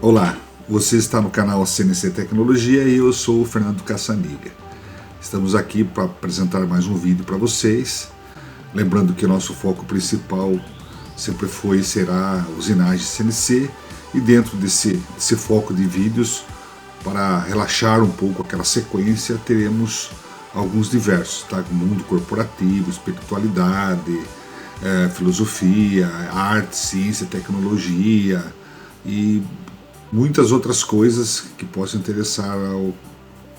Olá, você está no canal CNC Tecnologia e eu sou o Fernando Caçaniga. Estamos aqui para apresentar mais um vídeo para vocês. Lembrando que o nosso foco principal sempre foi e será usinagem CNC, e dentro desse foco de vídeos, para relaxar um pouco aquela sequência, teremos alguns diversos, tá? Mundo corporativo, espiritualidade, filosofia, arte, ciência, tecnologia e muitas outras coisas que possam interessar ao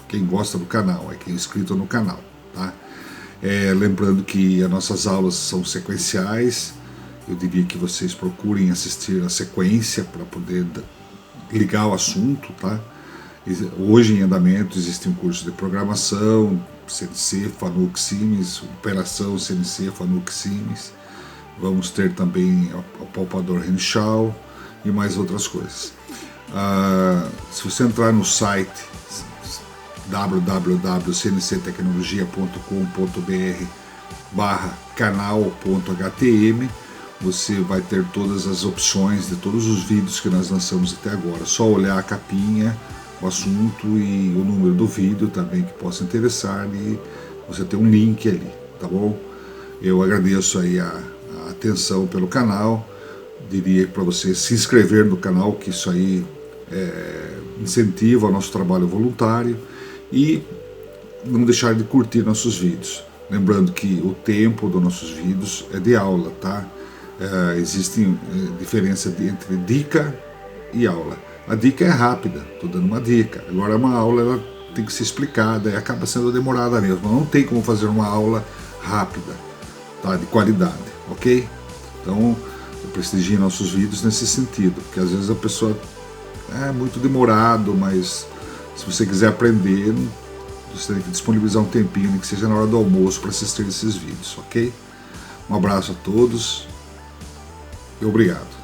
quem gosta do canal, quem é inscrito no canal, tá? Lembrando que as nossas aulas são sequenciais. Eu diria que vocês procurem assistir a sequência para poder ligar o assunto, tá? Hoje em andamento existe um curso de programação, CNC, Fanuc, Siemens, operação CNC, Fanuc, Siemens. Vamos ter também o palpador Renshaw e mais outras coisas. Se você entrar no site www.cnctecnologia.com.br/canal.htm, você vai ter todas as opções de todos os vídeos que nós lançamos até agora. Só olhar a capinha, o assunto e o número do vídeo também que possa interessar, e você tem um link ali, tá bom? Eu agradeço aí a atenção pelo canal. Diria para você se inscrever no canal, que isso aí incentiva o nosso trabalho voluntário, e não deixar de curtir nossos vídeos. Lembrando que o tempo dos nossos vídeos é de aula, tá? Existe diferença entre dica e aula. A dica é rápida, estou dando uma dica. Agora uma aula ela tem que ser explicada e acaba sendo demorada mesmo. Não tem como fazer uma aula rápida, tá? De qualidade, ok? Então prestigie nossos vídeos nesse sentido, porque às vezes a pessoa é muito demorado, mas se você quiser aprender, você tem que disponibilizar um tempinho, nem que seja na hora do almoço, para assistir esses vídeos, ok? Um abraço a todos e obrigado.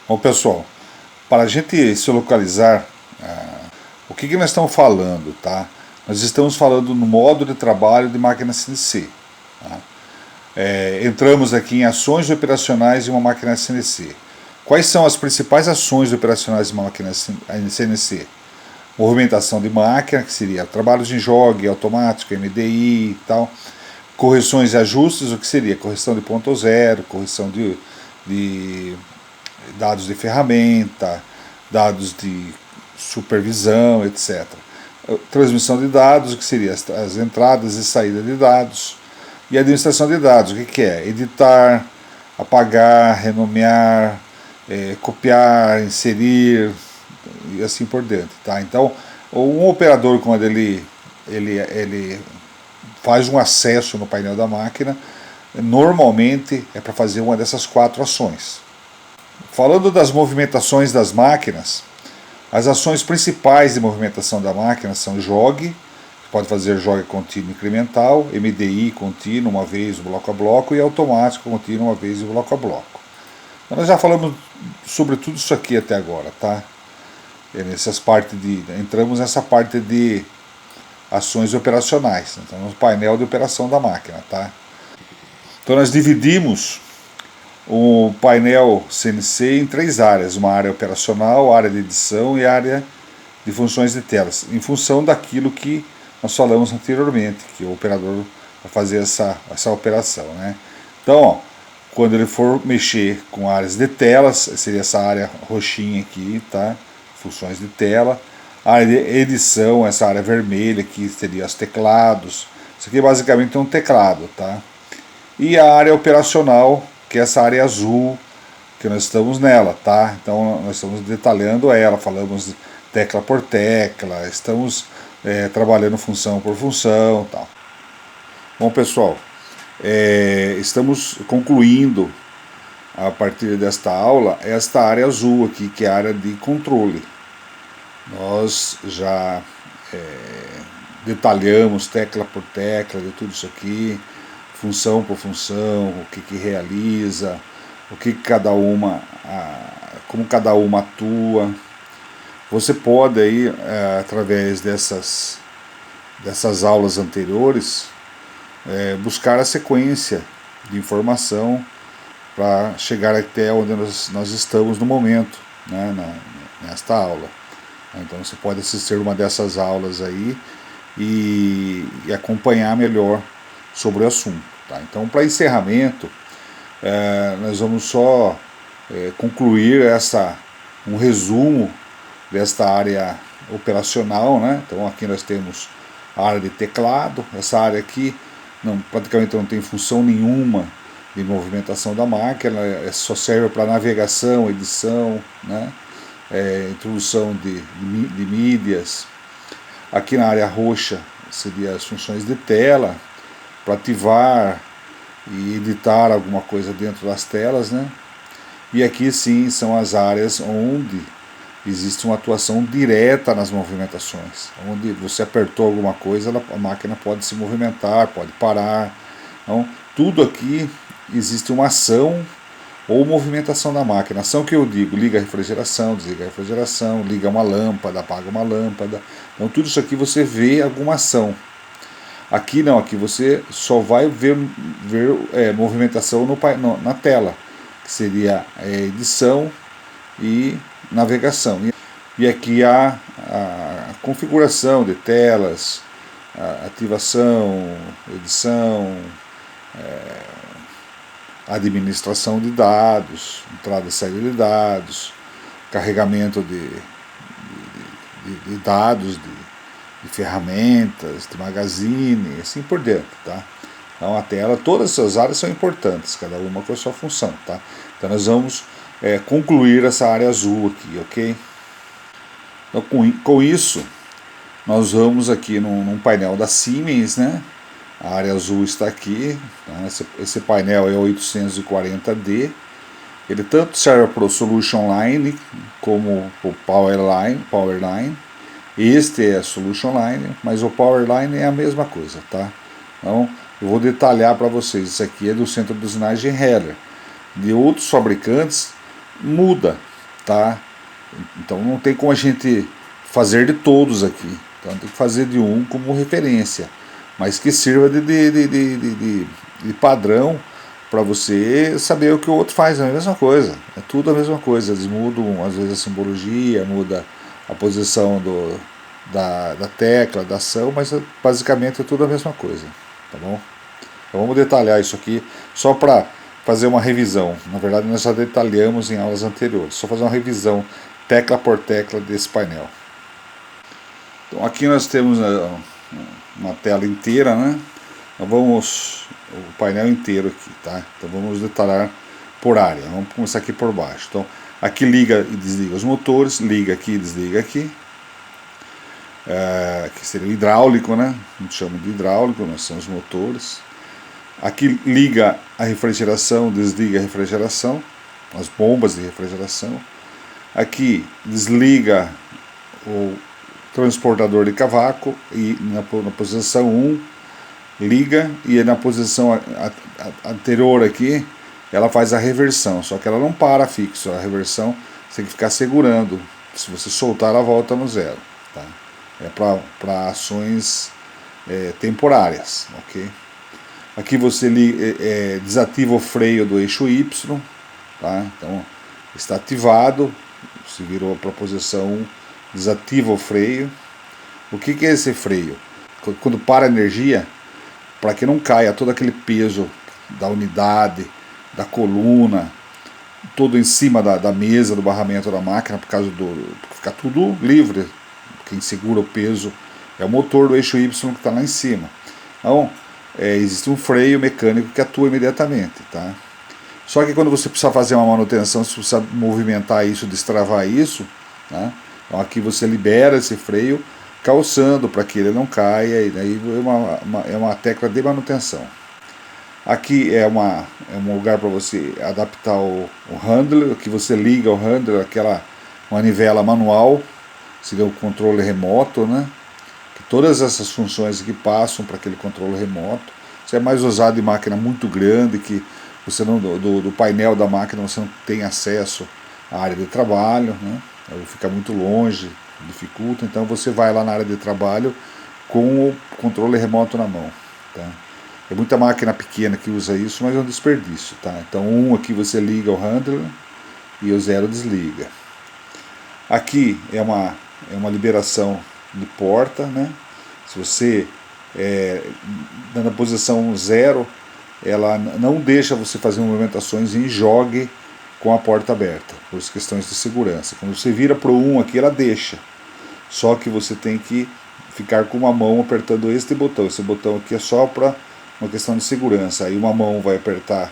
Bom, pessoal, para a gente se localizar, o que nós estamos falando, tá? Nós estamos falando no modo de trabalho de máquina CNC. Tá? Entramos aqui em ações operacionais de uma máquina CNC. Quais são as principais ações operacionais de uma máquina CNC? Movimentação de máquina, que seria trabalhos em jogue automático, MDI e tal. Correções e ajustes, o que seria correção de ponto zero, correção de dados de ferramenta, dados de supervisão, etc. Transmissão de dados, o que seria as entradas e saídas de dados. E administração de dados, o que é? Editar, apagar, renomear, copiar, inserir e assim por diante. Tá? Então, um operador, quando ele faz um acesso no painel da máquina, normalmente é para fazer uma dessas 4 ações. Falando das movimentações das máquinas, as ações principais de movimentação da máquina são jogue, que pode fazer jogue contínuo incremental, MDI contínuo uma vez bloco a bloco, e automático contínuo uma vez bloco a bloco. Então, nós já falamos sobre tudo isso aqui até agora, tá? Entramos nessa parte de ações operacionais, então no painel de operação da máquina, tá? Então nós dividimos o painel CNC em 3 áreas, uma área operacional, área de edição e área de funções de telas, em função daquilo que nós falamos anteriormente, que o operador vai fazer essa operação, né? Então, quando ele for mexer com áreas de telas, seria essa área roxinha aqui, tá? Funções de tela. A área de edição, essa área vermelha aqui, seria os teclados. Isso aqui basicamente é um teclado, tá? E a área operacional, que é essa área azul, que nós estamos nela, tá? Então nós estamos detalhando ela, falamos tecla por tecla, estamos trabalhando função por função, tal. Bom, pessoal, estamos concluindo a partir desta aula esta área azul aqui, que é a área de controle. Nós já detalhamos tecla por tecla de tudo isso aqui, função por função, o que realiza, o que cada uma, como cada uma atua. Você pode aí, através dessas aulas anteriores, buscar a sequência de informação para chegar até onde nós estamos no momento, né, nesta aula. Então você pode assistir uma dessas aulas aí e acompanhar melhor sobre o assunto. Tá? Então, para encerramento, nós vamos só concluir um resumo desta área operacional, né? Então aqui nós temos a área de teclado. Essa área aqui praticamente não tem função nenhuma de movimentação da máquina, só serve para navegação, edição, né? Introdução de mídias. Aqui na área roxa seria as funções de tela, para ativar e editar alguma coisa dentro das telas, né? E aqui sim são as áreas onde existe uma atuação direta nas movimentações, onde você apertou alguma coisa, a máquina pode se movimentar, pode parar. Então, tudo aqui existe uma ação ou movimentação da máquina. Ação que eu digo, liga a refrigeração, desliga a refrigeração, liga uma lâmpada, apaga uma lâmpada. Então tudo isso aqui você vê alguma ação. Aqui não, aqui você só vai ver movimentação na tela, que seria edição e navegação. E aqui a configuração de telas, ativação, edição, administração de dados, entrada e saída de dados, carregamento de dados, de ferramentas, de magazine, assim por dentro, tá? Então a tela, todas essas áreas são importantes, cada uma com a sua função, tá? Então nós vamos concluir essa área azul aqui, ok? Então com isso, nós vamos aqui num painel da Siemens, né? A área azul está aqui, tá? Esse painel é o 840D, ele tanto serve para o Solution Line como para o Power Line. Este é a Solution Line, mas o Power Line é a mesma coisa, tá? Então eu vou detalhar para vocês, isso aqui é do centro de usinagem Heller. De outros fabricantes muda, tá? Então não tem como a gente fazer de todos aqui, então tem que fazer de um como referência, mas que sirva de padrão para você saber o que o outro faz. É a mesma coisa, é tudo a mesma coisa. Eles mudam às vezes a simbologia, muda a posição da tecla, da ação, mas basicamente é tudo a mesma coisa, tá bom? Então vamos detalhar isso aqui só para fazer uma revisão. Na verdade nós já detalhamos em aulas anteriores, só fazer uma revisão tecla por tecla desse painel. Então aqui nós temos uma tela inteira, né? O painel inteiro aqui, tá? Então vamos detalhar por área. Vamos começar aqui por baixo. Então aqui liga e desliga os motores, liga aqui e desliga aqui. Que seria o hidráulico, né? A gente chama de hidráulico, nós são os motores. Aqui liga a refrigeração, desliga a refrigeração, as bombas de refrigeração. Aqui desliga o transportador de cavaco e na posição 1 liga, e na posição anterior aqui ela faz a reversão, só que ela não para fixo, a reversão você tem que ficar segurando, se você soltar ela volta no zero, tá? É para ações temporárias, ok? Aqui você desativa o freio do eixo Y, tá? Então está ativado, se virou para a posição 1, desativa o freio. O que é esse freio? Quando para a energia, para que não caia todo aquele peso da unidade, da coluna, todo em cima da mesa, do barramento da máquina, porque ficar tudo livre. Quem segura o peso é o motor do eixo Y que está lá em cima. Então, existe um freio mecânico que atua imediatamente, tá? Só que quando você precisa fazer uma manutenção, se você precisa movimentar isso, destravar isso, né? Então aqui você libera esse freio, calçando para que ele não caia, e daí é uma tecla de manutenção. Aqui é um lugar para você adaptar o handler, que você liga o handler, aquela manivela manual, seria o controle remoto, né? Que todas essas funções aqui passam para aquele controle remoto. Isso é mais usado em máquina muito grande, que você não, do painel da máquina você não tem acesso à área de trabalho, né? Ou fica muito longe, dificulta. Então você vai lá na área de trabalho com o controle remoto na mão. Tá? É muita máquina pequena que usa isso, mas é um desperdício. Tá? Então aqui você liga o handler e o 0 desliga. Aqui é uma liberação de porta, né? Se você na posição 0, ela não deixa você fazer movimentações em jogue com a porta aberta, por questões de segurança. Quando você vira para o 1 aqui, ela deixa. Só que você tem que ficar com uma mão apertando este botão. Esse botão aqui é só para uma questão de segurança. Aí uma mão vai apertar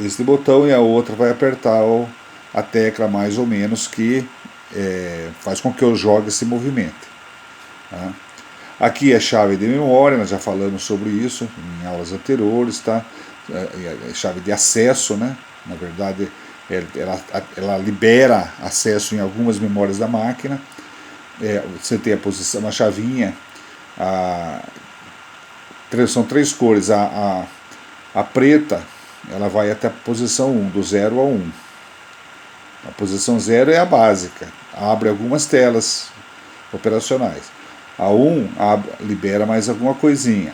este botão e a outra vai apertar a tecla mais ou menos que faz com que o jogue se movimente. Tá? Aqui é chave de memória, nós já falamos sobre isso em aulas anteriores, tá? Chave de acesso, né? Na verdade, ela libera acesso em algumas memórias da máquina. Você tem a posição, uma chavinha, são 3 cores. A preta, ela vai até a posição 1, do 0 ao 1. A posição 0 é a básica, abre algumas telas operacionais. A 1 libera mais alguma coisinha.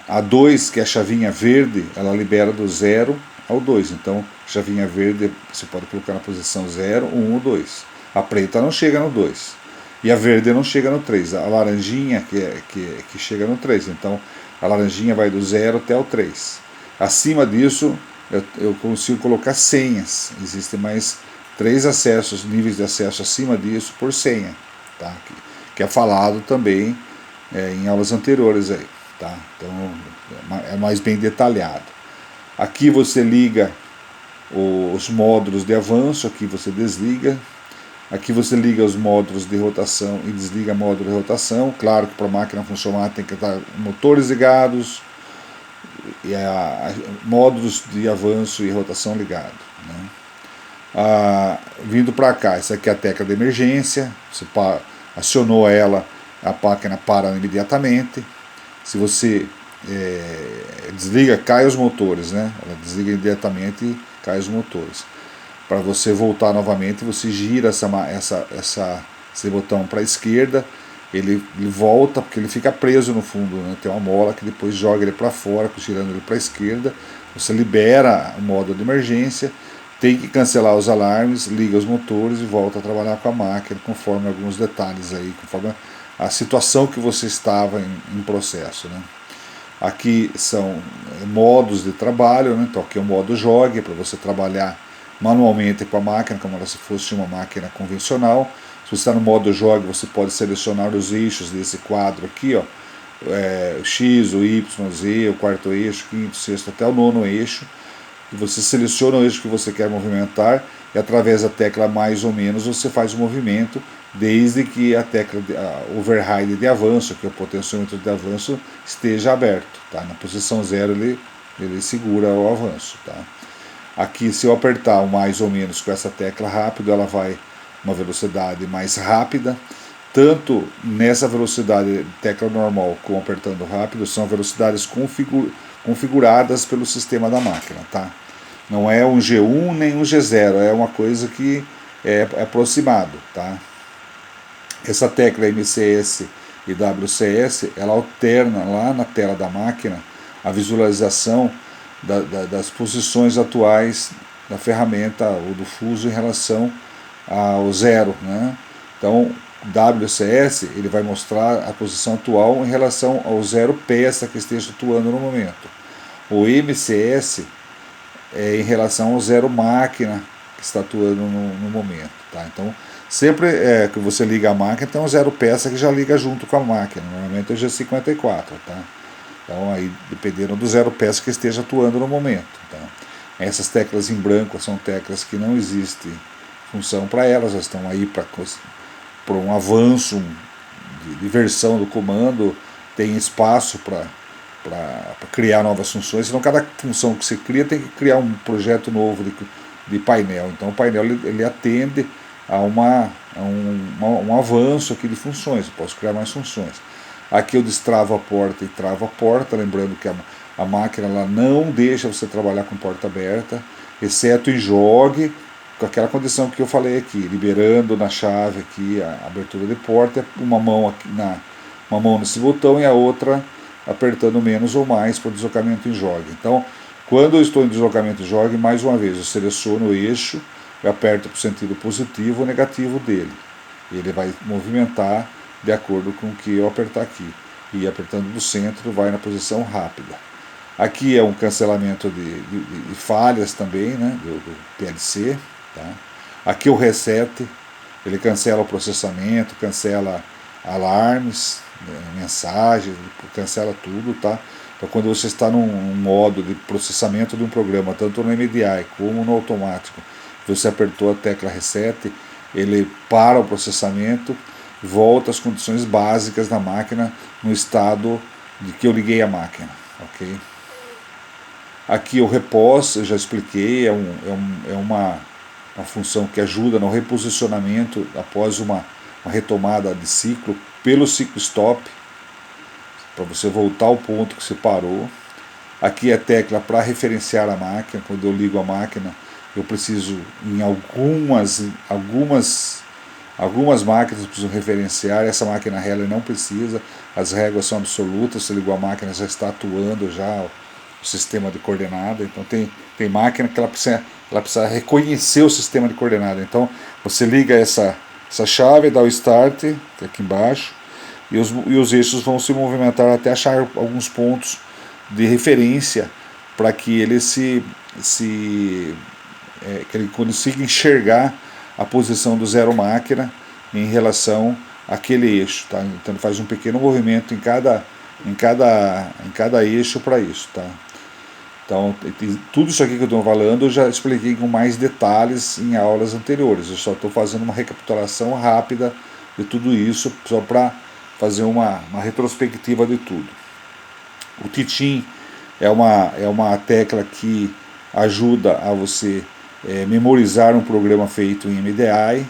A 2, que é a chavinha verde, ela libera do 0 ao 2. Então, chavinha verde você pode colocar na posição 0, 1 ou 2. A preta não chega no 2. E a verde não chega no 3. A laranjinha que chega no 3. Então, a laranjinha vai do 0 até o 3. Acima disso, eu consigo colocar senhas. Existem mais 3 acessos, níveis de acesso acima disso por senha. Tá? Que é falado também em aulas anteriores aí, tá? Então é mais bem detalhado. Aqui você liga os módulos de avanço, aqui você desliga. Aqui você liga os módulos de rotação e desliga o módulo de rotação. Claro que para a máquina funcionar tem que estar motores ligados e módulos de avanço e rotação ligados, né? Vindo para cá, essa aqui é a tecla de emergência. Você acionou ela, a máquina para imediatamente. Se você desliga, cai os motores, né? Ela desliga imediatamente e cai os motores. Para você voltar novamente, você gira esse botão para a esquerda, ele volta, porque ele fica preso no fundo, né? Tem uma mola que depois joga ele para fora, girando ele para a esquerda. Você libera o modo de emergência, tem que cancelar os alarmes, liga os motores e volta a trabalhar com a máquina, conforme alguns detalhes aí, conforme a situação que você estava em processo, né? Aqui são modos de trabalho, né? Então aqui é o modo jogue, para você trabalhar manualmente com a máquina, como se fosse uma máquina convencional. Se você está no modo jogue, você pode selecionar os eixos desse quadro aqui, ó, o X, o Y, o Z, o quarto eixo, quinto, sexto, até o nono eixo. E você seleciona o eixo que você quer movimentar e através da tecla mais ou menos você faz o movimento, desde que a tecla override de avanço, que é o potenciômetro de avanço, esteja aberto. Tá? Na posição 0 ele segura o avanço. Tá? Aqui, se eu apertar o mais ou menos com essa tecla rápido, ela vai uma velocidade mais rápida. Tanto nessa velocidade tecla normal como apertando rápido, são velocidades configuradas pelo sistema da máquina, tá? Não é um G1 nem um G0, é uma coisa que é aproximado, tá? Essa tecla MCS e WCS, ela alterna lá na tela da máquina a visualização das posições atuais da ferramenta ou do fuso em relação ao 0, né? Então, WCS ele vai mostrar a posição atual em relação ao 0 peça que esteja atuando no momento. O MCS é em relação ao 0 máquina que está atuando no momento. Tá? Então, sempre que você liga a máquina, tem um 0 peça que já liga junto com a máquina. Normalmente é o G54. Tá? Então, aí, dependendo do 0 peça que esteja atuando no momento. Tá? Essas teclas em branco são teclas que não existe função para elas, elas estão aí para um avanço de versão do comando, tem espaço para criar novas funções, então cada função que você cria tem que criar um projeto novo de painel. Então o painel ele atende a um avanço aqui de funções, eu posso criar mais funções. Aqui eu destravo a porta e travo a porta, lembrando que a máquina ela não deixa você trabalhar com porta aberta, exceto em jogue, com aquela condição que eu falei aqui, liberando na chave aqui a abertura de porta, uma mão aqui uma mão nesse botão e a outra apertando menos ou mais para o deslocamento em jogue. Então, quando eu estou em deslocamento em jogue, mais uma vez eu seleciono o eixo, eu aperto para o sentido positivo ou negativo dele. Ele vai movimentar de acordo com o que eu apertar aqui. E apertando do centro vai na posição rápida. Aqui é um cancelamento de falhas também, né, do PLC. Tá? Aqui o reset, ele cancela o processamento, cancela alarmes, mensagens, cancela tudo. Tá? Então quando você está num modo de processamento de um programa, tanto no MDI como no automático, você apertou a tecla reset, ele para o processamento, volta às condições básicas da máquina no estado de que eu liguei a máquina. Ok? Aqui o repos, eu já expliquei, é uma função que ajuda no reposicionamento após uma retomada de ciclo pelo ciclo stop, para você voltar ao ponto que você parou. Aqui é a tecla para referenciar a máquina. Quando eu ligo a máquina, eu preciso, em algumas máquinas eu preciso referenciar, essa máquina Heller não precisa, as réguas são absolutas, você ligou a máquina, já está atuando já o sistema de coordenada. Então tem máquina que ela precisa reconhecer o sistema de coordenada. Então você liga essa chave, dá o start, que é aqui embaixo, e os eixos vão se movimentar até achar alguns pontos de referência para que ele que ele consiga enxergar a posição do zero máquina em relação àquele eixo. Tá? Então ele faz um pequeno movimento em cada eixo para isso. Tá? Então tudo isso aqui que eu estou falando eu já expliquei com mais detalhes em aulas anteriores. Eu só estou fazendo uma recapitulação rápida de tudo isso, só para fazer uma retrospectiva de tudo. O Titim é uma tecla que ajuda a você memorizar um programa feito em MDI.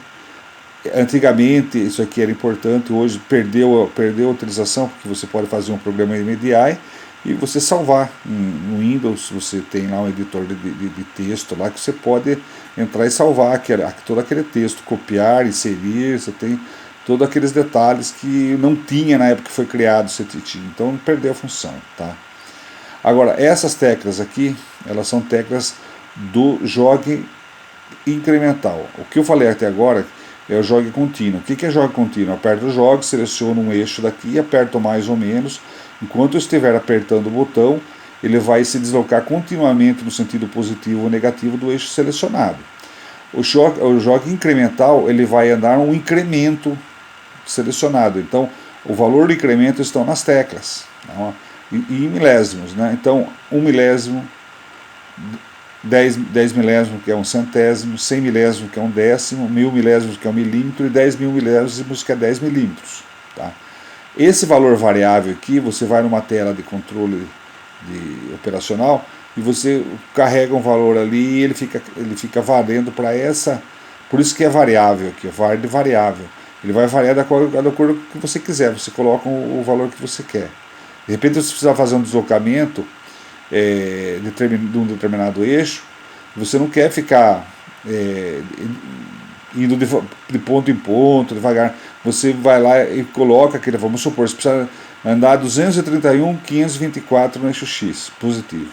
Antigamente isso aqui era importante, hoje perdeu a utilização, porque você pode fazer um programa em MDI e você salvar no Windows. Você tem lá um editor de texto lá que você pode entrar e salvar todo aquele texto, copiar, inserir, você tem todos aqueles detalhes que não tinha na época que foi criado o CTT, então perdeu a função. Tá? Agora, essas teclas aqui, elas são teclas do jogue incremental. O que eu falei até agora é o jogue contínuo. O que é jogue contínuo? Aperto o jogue, seleciono um eixo daqui, aperto mais ou menos. Enquanto eu estiver apertando o botão, ele vai se deslocar continuamente no sentido positivo ou negativo do eixo selecionado. O jogue incremental, ele vai andar um incremento selecionado. Então, o valor do incremento estão nas teclas, né? Em milésimos. Né? Então, 1 milésimo, 10 milésimos, que é um centésimo, 100 milésimos, que é um décimo, 1000 milésimos, que é um milímetro, e 10.000 milésimos, que é 10 milímetros. Tá? Esse valor variável aqui, você vai numa tela de controle operacional e você carrega um valor ali e ele fica valendo para essa. Por isso que é variável aqui, var de variável. Ele vai variar de acordo com o que você quiser, você coloca o valor que você quer. De repente você precisa fazer um deslocamento de um determinado eixo, você não quer ficar indo de ponto em ponto, devagar. Você vai lá e coloca aquele, vamos supor, você precisa andar 231,524 no eixo X, positivo.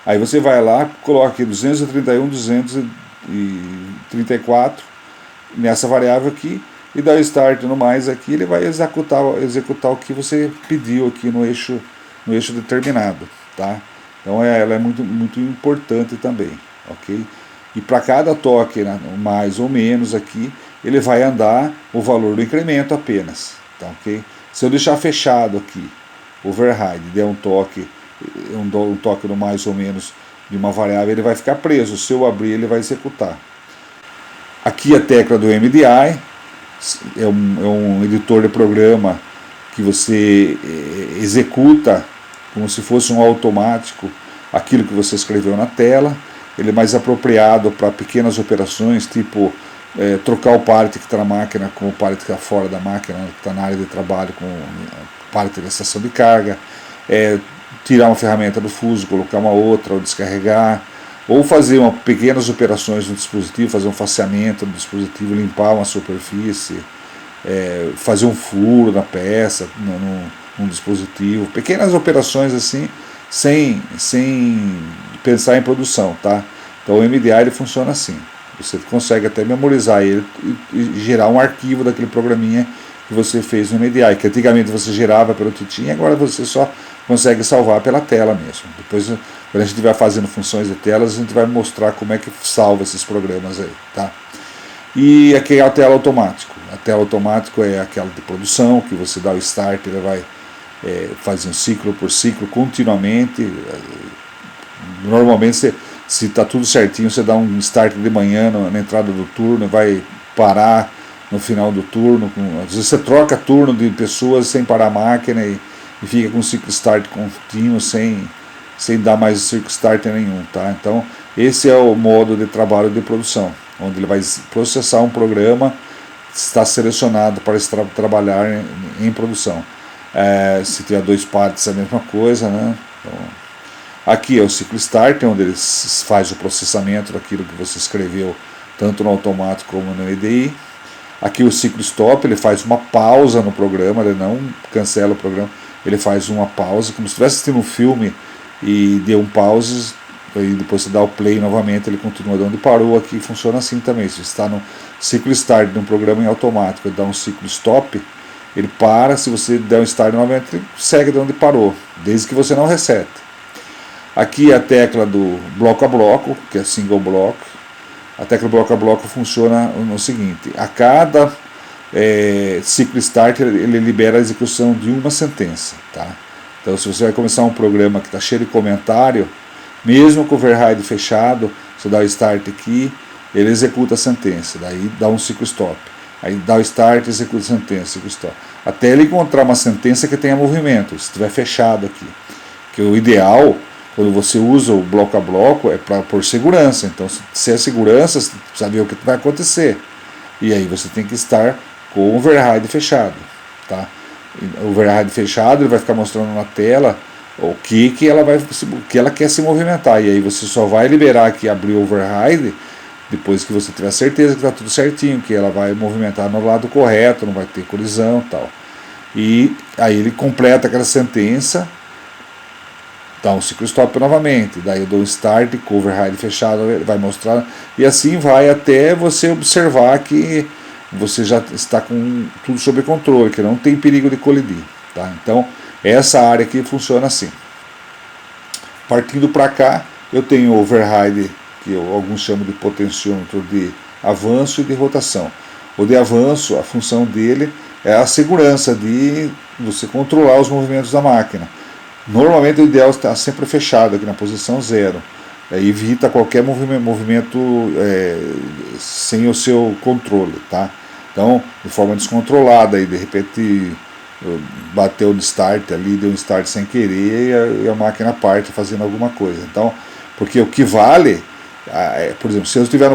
Aí você vai lá, coloca aqui 231,234 nessa variável aqui, e dá o start no mais aqui, ele vai executar o que você pediu aqui no eixo determinado. Tá? Então ela é muito, muito importante também, ok? E para cada toque, né, mais ou menos aqui, ele vai andar o valor do incremento apenas, tá, ok? Se eu deixar fechado aqui, override, der um toque no mais ou menos de uma variável, ele vai ficar preso. Se eu abrir, ele vai executar. Aqui a tecla do MDI, é um editor de programa que você executa como se fosse um automático aquilo que você escreveu na tela. Ele é mais apropriado para pequenas operações, tipo trocar o pallet que está na máquina com o pallet que está fora da máquina, que está na área de trabalho com o pallet da estação de carga, tirar uma ferramenta do fuso, colocar uma outra, ou descarregar, ou fazer pequenas operações no dispositivo, fazer um faceamento no dispositivo, limpar uma superfície, fazer um furo na peça, num dispositivo, pequenas operações assim, sem pensar em produção, tá? Então o MDA ele funciona assim, você consegue até memorizar ele e gerar um arquivo daquele programinha que você fez no MDA, que antigamente você gerava pelo Titim, agora você só consegue salvar pela tela mesmo. Depois, quando a gente estiver fazendo funções de telas, a gente vai mostrar como é que salva esses programas aí, tá? E aqui é a tela automático. A tela automático é aquela de produção, que você dá o start, ele vai fazer um ciclo por ciclo, continuamente. Normalmente, se está tudo certinho, você dá um start de manhã na entrada do turno, vai parar no final do turno. Às vezes você troca turno de pessoas sem parar a máquina e fica com um ciclo start contínuo, sem dar mais ciclo start nenhum, tá? Então, esse é o modo de trabalho de produção, onde ele vai processar um programa, está selecionado para trabalhar em produção. Se tiver 2 pallets é a mesma coisa, né? Então, aqui é o ciclo start, onde ele faz o processamento daquilo que você escreveu, tanto no automático como no EDI. Aqui o ciclo stop, ele faz uma pausa no programa, ele não cancela o programa, ele faz uma pausa, como se estivesse assistindo um filme e deu um pause, e depois você dá o play novamente, ele continua de onde parou. Aqui funciona assim também. Se você está no ciclo start de um programa em automático e dá um ciclo stop, ele para. Se você der um start novamente, ele segue de onde parou, desde que você não resete. Aqui a tecla do bloco a bloco, que é single block. A tecla bloco a bloco funciona no seguinte: a cada ciclo start ele libera a execução de uma sentença, tá? Então, se você vai começar um programa que está cheio de comentário, mesmo com o override fechado, você dá o start aqui, ele executa a sentença, daí dá um ciclo stop, aí dá o start, executa a sentença, ciclo stop, até ele encontrar uma sentença que tenha movimento, se estiver fechado aqui. Que o ideal, quando você usa o bloco a bloco, é por segurança. Então, se é segurança, você sabe o que vai acontecer, e aí você tem que estar com o override fechado, tá? O override fechado, ele vai ficar mostrando na tela o que ela quer se movimentar, e aí você só vai liberar aqui, abrir o override depois que você tiver certeza que está tudo certinho, que ela vai movimentar no lado correto, não vai ter colisão e tal. E aí ele completa aquela sentença, dá um ciclo stop novamente, daí eu dou um start com o override fechado, vai mostrar, e assim vai até você observar que você já está com tudo sob controle, que não tem perigo de colidir, tá? Então, essa área aqui funciona assim. Partindo para cá, eu tenho o override, que alguns chamam de potenciômetro de avanço e de rotação. O de avanço, a função dele é a segurança de você controlar os movimentos da máquina. Normalmente o ideal está sempre fechado aqui na posição 0. Evita qualquer movimento sem o seu controle, tá? Então, de forma descontrolada, e de repente bateu no start ali, deu um start sem querer e a máquina parte fazendo alguma coisa. Então, porque o que vale, por exemplo, se eu estiver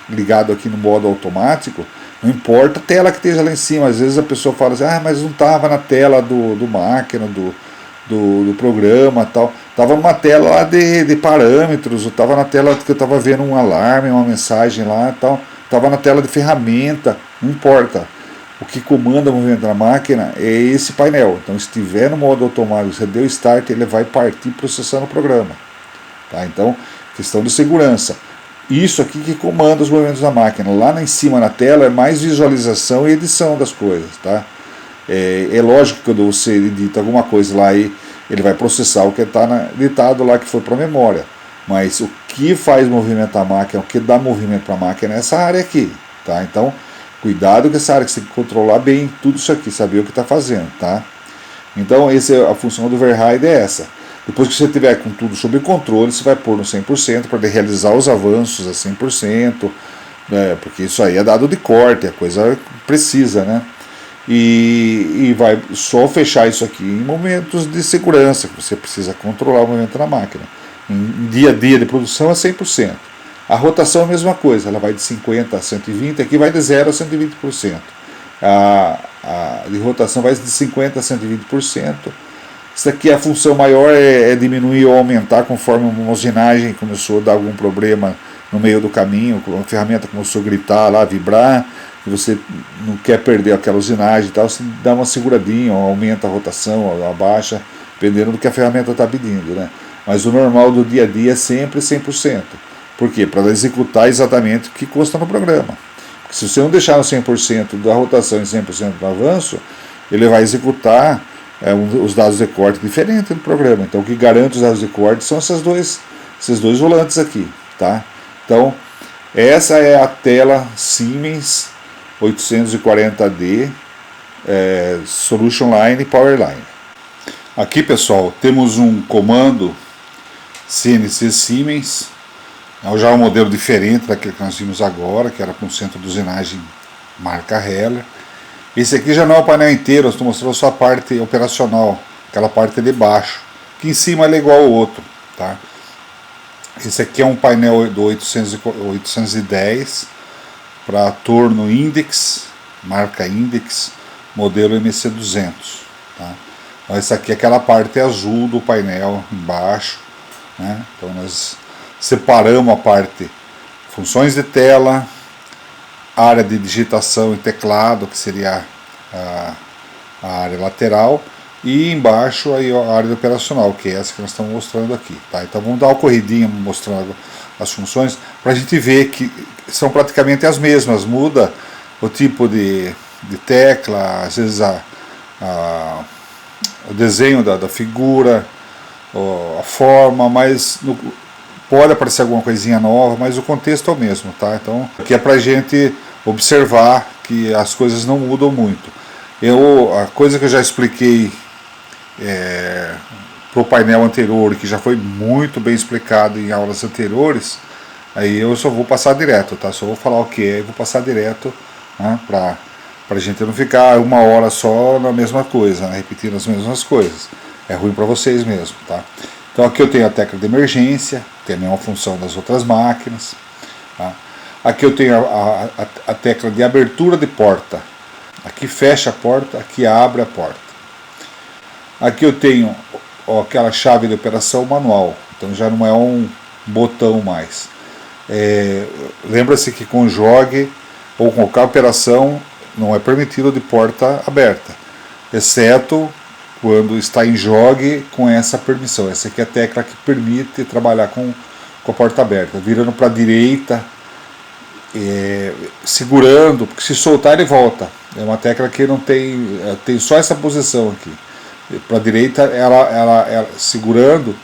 ligado aqui no modo automático, não importa a tela que esteja lá em cima. Às vezes a pessoa fala assim, mas não estava na tela do máquina, do programa tal, estava numa tela lá de parâmetros, ou estava na tela que eu estava vendo um alarme, uma mensagem lá tal, estava na tela de ferramenta, não importa. O que comanda o movimento da máquina é esse painel. Então, se estiver no modo automático, você deu start, ele vai partir processando o programa, tá? Então, questão de segurança. Isso aqui que comanda os movimentos da máquina. Lá em cima na tela é mais visualização e edição das coisas, tá? É lógico que quando você edita alguma coisa lá, ele vai processar o que está editado lá, que foi para a memória. Mas o que faz movimentar a máquina, o que dá movimento para a máquina é essa área aqui, tá? Então, cuidado com essa área, que você tem que controlar bem tudo isso aqui, saber o que está fazendo, tá? Então, a função do override é essa. Depois que você tiver com tudo sob controle, você vai pôr no 100% para realizar os avanços a 100%, né? Porque isso aí é dado de corte, a coisa precisa, né? E vai só fechar isso aqui em momentos de segurança, que você precisa controlar o movimento da máquina. Em dia a dia de produção é 100%. A rotação é a mesma coisa, ela vai de 50 a 120, aqui vai de 0 a 120%. A de rotação vai de 50 a 120%. Isso aqui, a função maior é diminuir ou aumentar conforme uma usinagem começou a dar algum problema no meio do caminho, a ferramenta começou a gritar lá, vibrar, e você não quer perder aquela usinagem e tal, você dá uma seguradinha, ou aumenta a rotação, ou abaixa, dependendo do que a ferramenta está pedindo, né? Mas o normal do dia a dia é sempre 100%. Por quê? Para executar exatamente o que consta no programa. Porque se você não deixar no 100% da rotação e 100% do avanço, ele vai executar os dados de corte diferentes do programa. Então o que garante os dados de corte são esses dois volantes aqui, tá? Então essa é a tela Siemens 840D Solution Line Power Line. Aqui, pessoal, temos um comando CNC Siemens, já um modelo diferente daquele que nós vimos agora, que era com centro de usinagem marca Heller. Esse aqui já não é o painel inteiro, eu estou mostrando só a parte operacional, aquela parte de baixo, que em cima ele é igual ao outro, tá? Esse aqui é um painel do 810 para torno Index, marca Index, modelo MC200, tá? Então essa aqui é aquela parte azul do painel embaixo, né? Então nós separamos a parte funções de tela, área de digitação e teclado, que seria a área lateral, e embaixo aí a área operacional, que é essa que nós estamos mostrando aqui, tá? Então vamos dar uma corridinha mostrando as funções para a gente ver que são praticamente as mesmas, muda o tipo de tecla, às vezes o desenho da figura, a forma, mas pode aparecer alguma coisinha nova, mas o contexto é o mesmo, tá? Então aqui é para a gente observar que as coisas não mudam muito. A coisa que eu já expliquei para o painel anterior, que já foi muito bem explicado em aulas anteriores, aí eu só vou passar direto, tá? Só vou falar o que é e vou passar direto, né? Para a gente não ficar uma hora só na mesma coisa, né? Repetindo as mesmas coisas. É ruim para vocês mesmo, tá? Então aqui eu tenho a tecla de emergência, tem a mesma função das outras máquinas, tá? Aqui eu tenho a tecla de abertura de porta. Aqui fecha a porta, aqui abre a porta. Aqui eu tenho aquela chave de operação manual, então já não é um botão mais. Lembra-se que com jogue ou com qualquer operação não é permitido de porta aberta, exceto quando está em jogue com essa permissão. Essa aqui é a tecla que permite trabalhar com a porta aberta, virando para a direita, segurando, porque se soltar ele volta. É uma tecla que não tem só essa posição aqui. Para a direita, ela segurando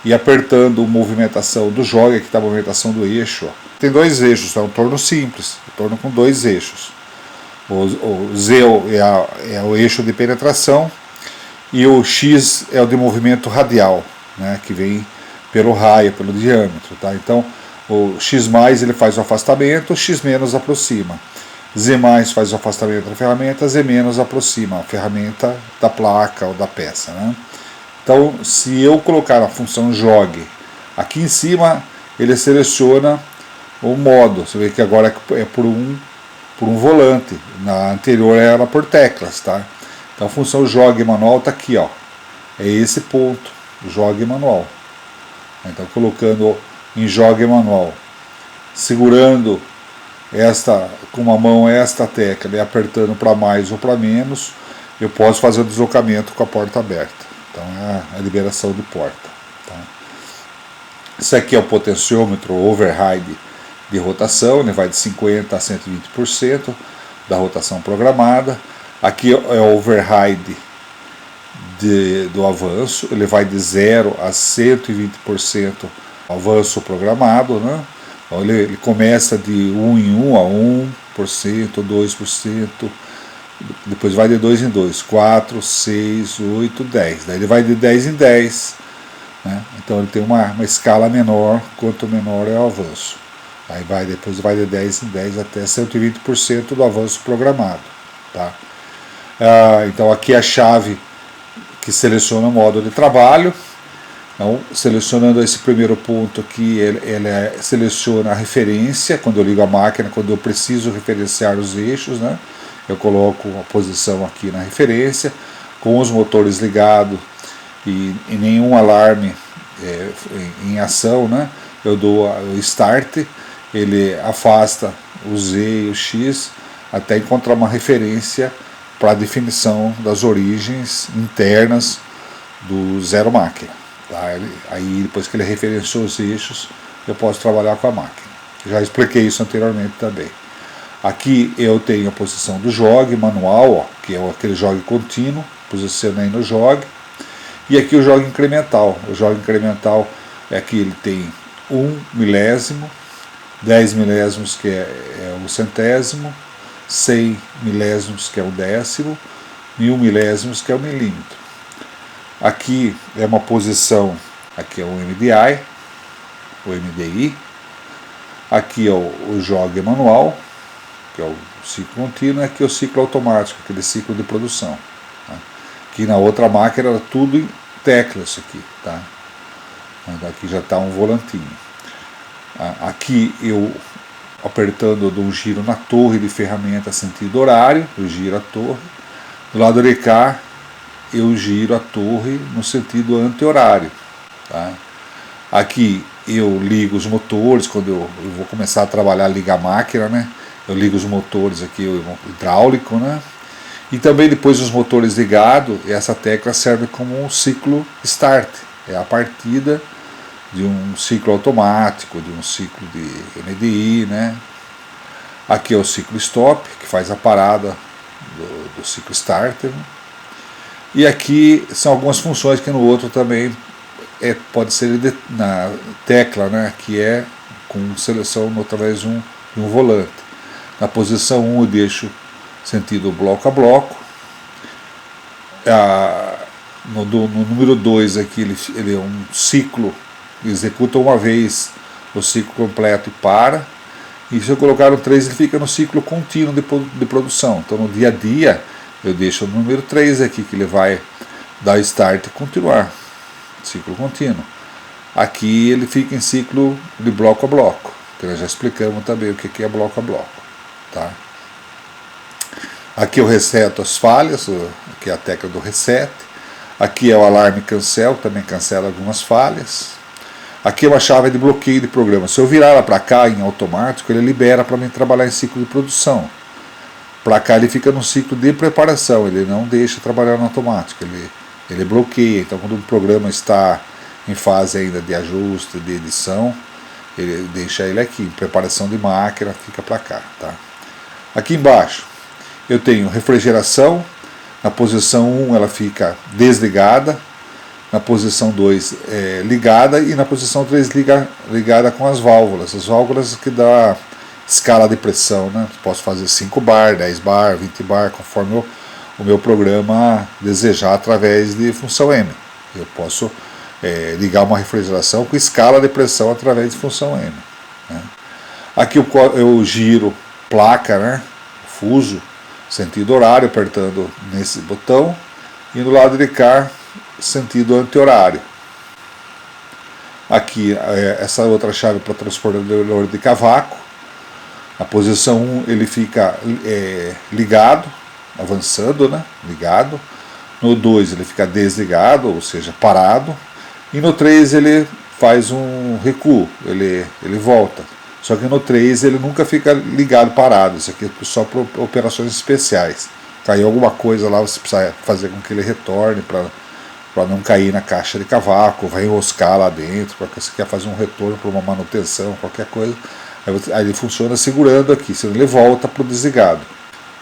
e apertando a movimentação do jogue, aqui está a movimentação do eixo. Ó. Tem dois eixos, é um torno simples, um torno com dois eixos. O Z é o eixo de penetração e o X é o de movimento radial, né, que vem pelo raio, pelo diâmetro. Tá? Então, o X+, ele faz o afastamento, o X- aproxima. Z+ faz o afastamento da ferramenta, Z- aproxima a ferramenta da placa ou da peça. Né? Então, se eu colocar a função jogue aqui em cima, ele seleciona o modo. Você vê que agora é por um volante. Na anterior era por teclas. Tá? Então, a função jogue manual está aqui. Ó. É esse ponto, jogue manual. Então, colocando em jogue manual, segurando com uma mão esta tecla e apertando para mais ou para menos, eu posso fazer o deslocamento com a porta aberta. Então é a liberação de porta. Tá? Isso aqui é o potenciômetro override de rotação, ele vai de 50% a 120% da rotação programada. Aqui é o override do avanço, ele vai de 0 a 120% avanço programado, né? Então ele começa de 1 em 1 a 1%, 2%, depois vai de 2 em 2, 4, 6, 8, 10. Daí ele vai de 10 em 10, né? Então ele tem uma escala menor, quanto menor é o avanço. Aí depois vai de 10 em 10 até 120% do avanço programado. Tá? Então aqui é a chave que seleciona o modo de trabalho. Então, selecionando esse primeiro ponto aqui, ele seleciona a referência, quando eu ligo a máquina, quando eu preciso referenciar os eixos, né? Eu coloco a posição aqui na referência, com os motores ligados e nenhum alarme em ação, né? Eu dou o start, ele afasta o Z e o X até encontrar uma referência para a definição das origens internas do zero máquina. Aí depois que ele referenciou os eixos, eu posso trabalhar com a máquina. Já expliquei isso anteriormente também. Aqui eu tenho a posição do jog manual, ó, que é aquele jog contínuo, posicionei no jog. E aqui o jog incremental. O jog incremental é que ele tem 1 milésimo, 10 milésimos que é o centésimo, 100 milésimos que é o décimo, 1000 milésimos que é o milímetro. Aqui é uma posição, aqui é o MDI, o MDI. Aqui é o jog manual, que é o ciclo contínuo, e aqui é o ciclo automático, aquele ciclo de produção. Tá? Aqui na outra máquina era tudo em teclas aqui, tá? Aqui já está um volantinho. Aqui eu apertando um giro na torre de ferramenta sentido horário, eu giro a torre. Do lado de cá eu giro a torre no sentido anti-horário. Tá? Aqui eu ligo os motores, quando eu vou começar a trabalhar, ligar a máquina, né? Eu ligo os motores aqui, o hidráulico, né? E também depois os motores ligados, essa tecla serve como um ciclo start, é a partida de um ciclo automático, de um ciclo de MDI, né? Aqui é o ciclo stop, que faz a parada do ciclo starter, né? E aqui são algumas funções que no outro também pode ser na tecla, né? Que é com seleção através de um volante. Na posição 1 eu deixo sentido bloco a bloco. No número 2 aqui ele é um ciclo, executa uma vez o ciclo completo e para. E se eu colocar o 3 ele fica no ciclo contínuo de produção. Então no dia a dia eu deixo o número 3 aqui, que ele vai dar start e continuar, ciclo contínuo. Aqui ele fica em ciclo de bloco a bloco, que nós já explicamos também o que é bloco a bloco. Tá? Aqui eu reseto as falhas, aqui é a tecla do reset. Aqui é o alarme cancel, também cancela algumas falhas. Aqui é uma chave de bloqueio de programa. Se eu virar ela para cá em automático, ele libera para mim trabalhar em ciclo de produção. Para cá ele fica no ciclo de preparação, ele não deixa trabalhar no automático, ele bloqueia. Então quando o programa está em fase ainda de ajuste, de edição, ele deixa ele aqui, em preparação de máquina, fica para cá. Tá? Aqui embaixo eu tenho refrigeração, na posição 1 ela fica desligada, na posição 2 ligada e na posição 3 ligada com as válvulas que dá escala de pressão, né? Posso fazer 5 bar, 10 bar, 20 bar, conforme o meu programa desejar através de função M. Eu posso ligar uma refrigeração com escala de pressão através de função M. Né? Aqui eu giro placa, né? Fuso, sentido horário, apertando nesse botão, e do lado de cá, sentido anti-horário. Aqui essa outra chave para transportador de cavaco. A posição 1 ele fica ligado, avançando, né? Ligado. No 2 ele fica desligado, ou seja, parado. E no 3 ele faz um recuo, ele volta. Só que no 3 ele nunca fica ligado, parado. Isso aqui é só para operações especiais. Caiu alguma coisa lá, você precisa fazer com que ele retorne para não cair na caixa de cavaco, vai enroscar lá dentro, porque você quer fazer um retorno para uma manutenção, qualquer coisa. Aí ele funciona segurando aqui, senão ele volta para o desligado.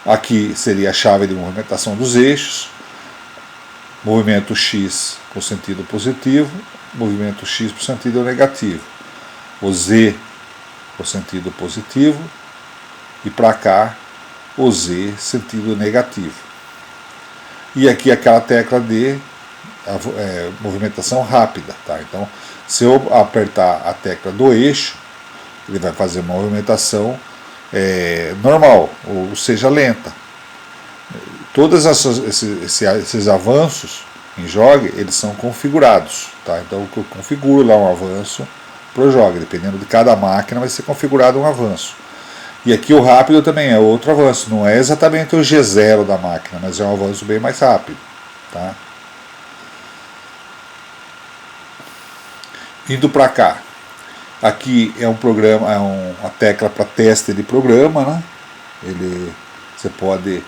Aqui seria a chave de movimentação dos eixos, movimento X com sentido positivo, movimento X para o sentido negativo, o Z com sentido positivo e para cá o Z sentido negativo. E aqui aquela tecla de movimentação rápida. Tá? Então, se eu apertar a tecla do eixo, ele vai fazer uma movimentação normal, ou seja, lenta. Todos esses avanços em JOG, eles são configurados, tá? Então eu configuro lá um avanço para o JOG, dependendo de cada máquina vai ser configurado um avanço. E aqui o rápido também é outro avanço, não é exatamente o G0 da máquina, mas é um avanço bem mais rápido, tá? Indo para cá, aqui é um programa, é uma tecla para teste de programa, né? Você pode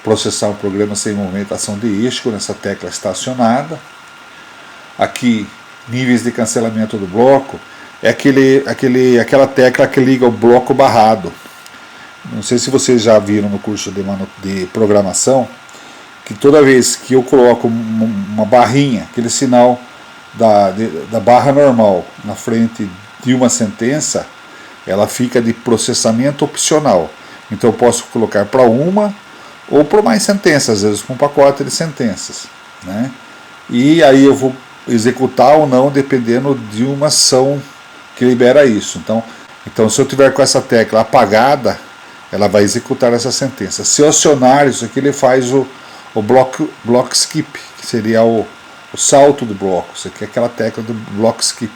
processar um programa sem movimentação de isco nessa tecla estacionada. Aqui, níveis de cancelamento do bloco, é aquela tecla que liga o bloco barrado. Não sei se vocês já viram no curso de programação, que toda vez que eu coloco uma barrinha, aquele sinal da barra normal na frente de uma sentença, ela fica de processamento opcional. Então eu posso colocar para uma ou para mais sentenças, às vezes com um pacote de sentenças, né? E aí eu vou executar ou não dependendo de uma ação que libera isso. Então se eu tiver com essa tecla apagada, ela vai executar essa sentença. Se eu acionar isso aqui, ele faz o block skip, que seria o salto do bloco. Isso aqui é aquela tecla do block skip,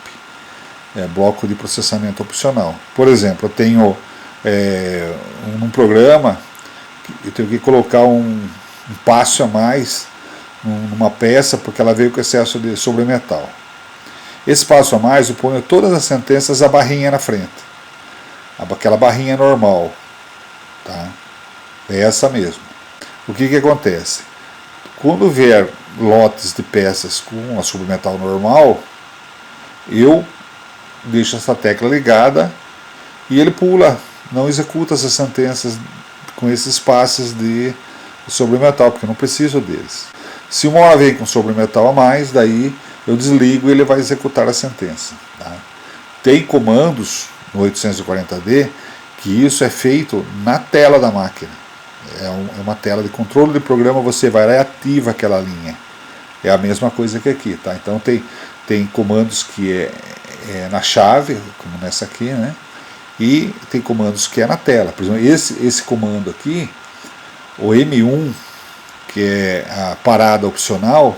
bloco de processamento opcional. Por exemplo, eu tenho num programa, eu tenho que colocar um passo a mais numa peça porque ela veio com excesso de sobremetal. Esse passo a mais eu ponho todas as sentenças a barrinha na frente, aquela barrinha normal, tá? É essa mesmo. O que acontece? Quando vier lotes de peças com a submetal normal, eu deixo essa tecla ligada e ele pula, não executa essas sentenças com esses passes de sobremetal, porque eu não preciso deles. Se uma hora vem com sobremetal a mais, daí eu desligo e ele vai executar a sentença, tá? Tem comandos no 840D que isso é feito na tela da máquina. É uma tela de controle de programa, você vai lá e ativa aquela linha. É a mesma coisa que aqui, tá? Então tem comandos que é na chave, como nessa aqui, né? E tem comandos que é na tela. Por exemplo, esse comando aqui, o M1, que é a parada opcional,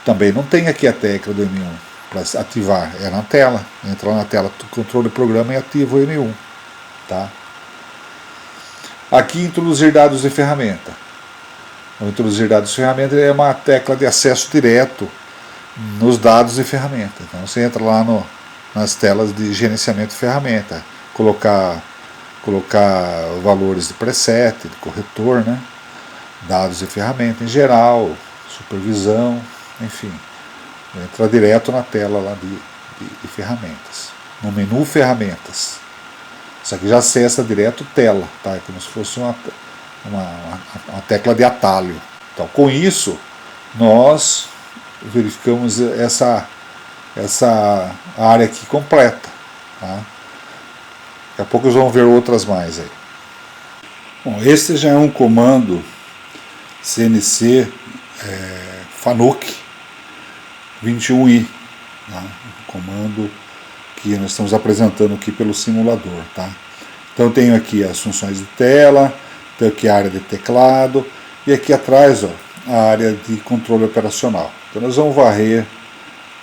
também não tem aqui a tecla do M1 para ativar, é na tela. Entra na tela do controle do programa e ativa o M1, tá? Aqui, introduzir dados de ferramenta. O introduzir dados de ferramenta é uma tecla de acesso direto nos dados de ferramenta. Então você entra lá nas telas de gerenciamento de ferramenta, colocar valores de preset, de corretor, né? Dados de ferramenta em geral, supervisão, enfim. Entra direto na tela lá de ferramentas. No menu ferramentas. Isso aqui já acessa direto tela, tá? É como se fosse uma tecla de atalho. Então, com isso, nós verificamos essa área aqui completa, tá? Daqui a pouco nós vamos ver outras mais aí. Bom, esse já é um comando CNC FANUC 21i, tá? Um comando que nós estamos apresentando aqui pelo simulador, tá? Então eu tenho aqui as funções de tela, tenho aqui a área de teclado e aqui atrás, ó, a área de controle operacional. Então nós vamos varrer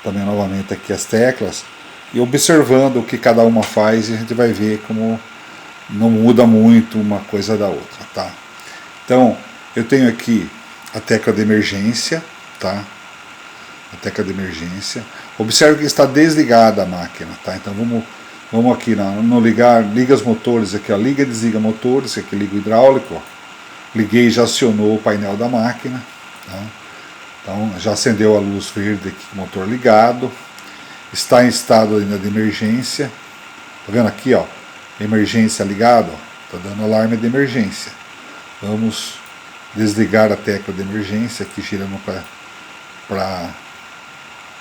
também novamente aqui as teclas e observando o que cada uma faz, e a gente vai ver como não muda muito uma coisa da outra, tá? Então eu tenho aqui a tecla de emergência, tá? A tecla de emergência. Observe que está desligada a máquina, tá? Então vamos aqui no liga os motores aqui, ó, liga e desliga motores, aqui liga o hidráulico, ó. Liguei e já acionou o painel da máquina, tá? Então já acendeu a luz verde aqui, motor ligado, está em estado ainda de emergência, tá vendo aqui, ó, emergência ligado, ó, tá dando alarme de emergência. Vamos desligar a tecla de emergência aqui, girando para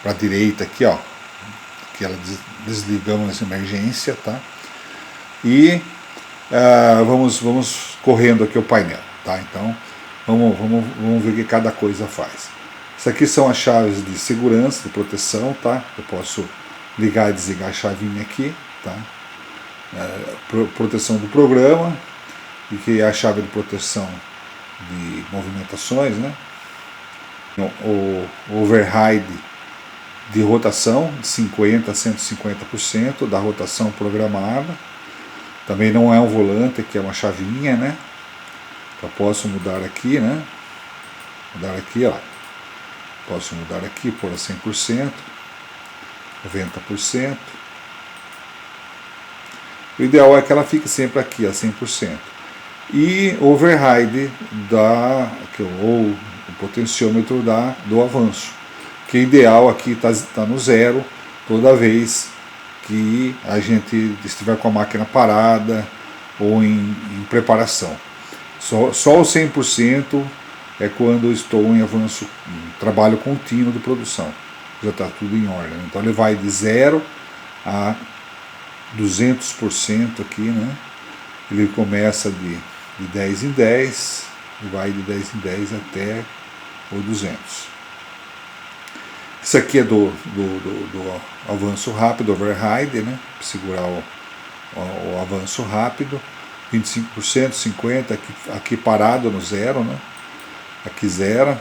a direita aqui, ó, que ela desligamos essa emergência, tá? E vamos correndo aqui o painel, tá? Então vamos ver o que cada coisa faz. Isso aqui são as chaves de segurança, de proteção, tá? Eu posso ligar e desligar a chavinha aqui, tá? Proteção do programa, e que é a chave de proteção de movimentações, né? o override de rotação de 50% a 150% da rotação programada. Também não é um volante, aqui é uma chavinha, né? Eu posso mudar aqui, né? Mudar aqui, ó. Posso mudar aqui, pôr a 100%, 90%. O ideal é que ela fique sempre aqui a 100%. E override ou o potenciômetro do avanço, que o ideal aqui está no zero toda vez que a gente estiver com a máquina parada ou em preparação. Só o 100% é quando eu estou em avanço, em trabalho contínuo de produção. Já está tudo em ordem. Então ele vai de 0 a 200% aqui, né? Ele começa de 10 em 10 e vai de 10 em 10 até o 200. Isso aqui é do avanço rápido, override, né? Segurar o avanço rápido. 25%, 50%, aqui parado no zero, né? Aqui zero,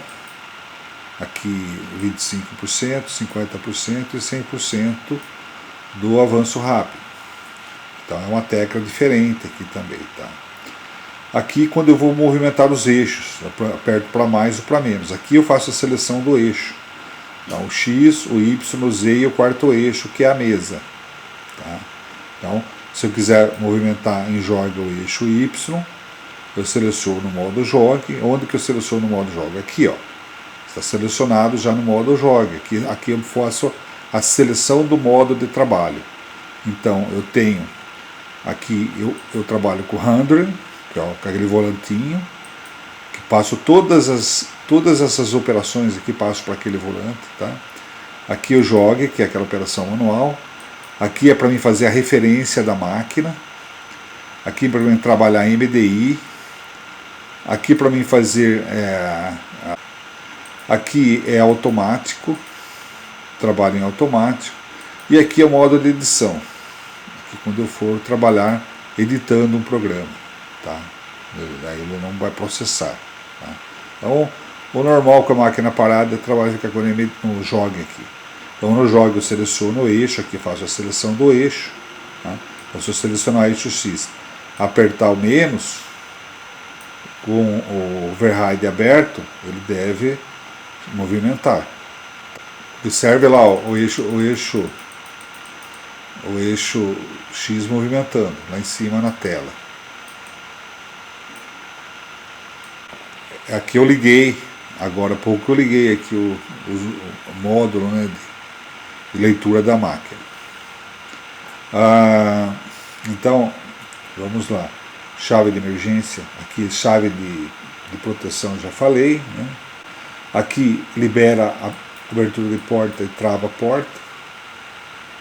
aqui 25%, 50% e 100% do avanço rápido. Então é uma tecla diferente aqui também, tá? Aqui quando eu vou movimentar os eixos, eu aperto para mais ou para menos. Aqui eu faço a seleção do eixo. Então, o X, o Y, o Z e o quarto eixo, que é a mesa. Tá? Então, se eu quiser movimentar em jogue o eixo Y, eu seleciono no modo jogue. Onde que eu seleciono no modo jogue? Aqui, ó. Está selecionado já no modo jogue. Aqui eu faço a seleção do modo de trabalho. Então, eu tenho aqui, eu trabalho com o 100, que é aquele volantinho, que passo todas essas operações aqui, passo para aquele volante. Tá? Aqui o jogue, que é aquela operação manual. Aqui é para mim fazer a referência da máquina. Aqui para mim trabalhar em MDI. Aqui para mim fazer... aqui é automático. Trabalho em automático. E aqui é o modo de edição. Aqui quando eu for trabalhar editando um programa. Tá? Daí ele não vai processar. Tá? Então, o normal com a máquina parada é trabalhar no jogue aqui. Então no jogue eu seleciono o eixo, aqui faço a seleção do eixo. Tá? Então se eu selecionar o eixo X, apertar o menos, com o override aberto, ele deve movimentar. Observe lá ó, o eixo X movimentando, lá em cima na tela. Aqui eu liguei, agora há pouco eu liguei aqui o módulo, né, de leitura da máquina. Então, vamos lá. Chave de emergência, aqui chave de proteção, já falei. Né? Aqui libera a abertura de porta e trava a porta.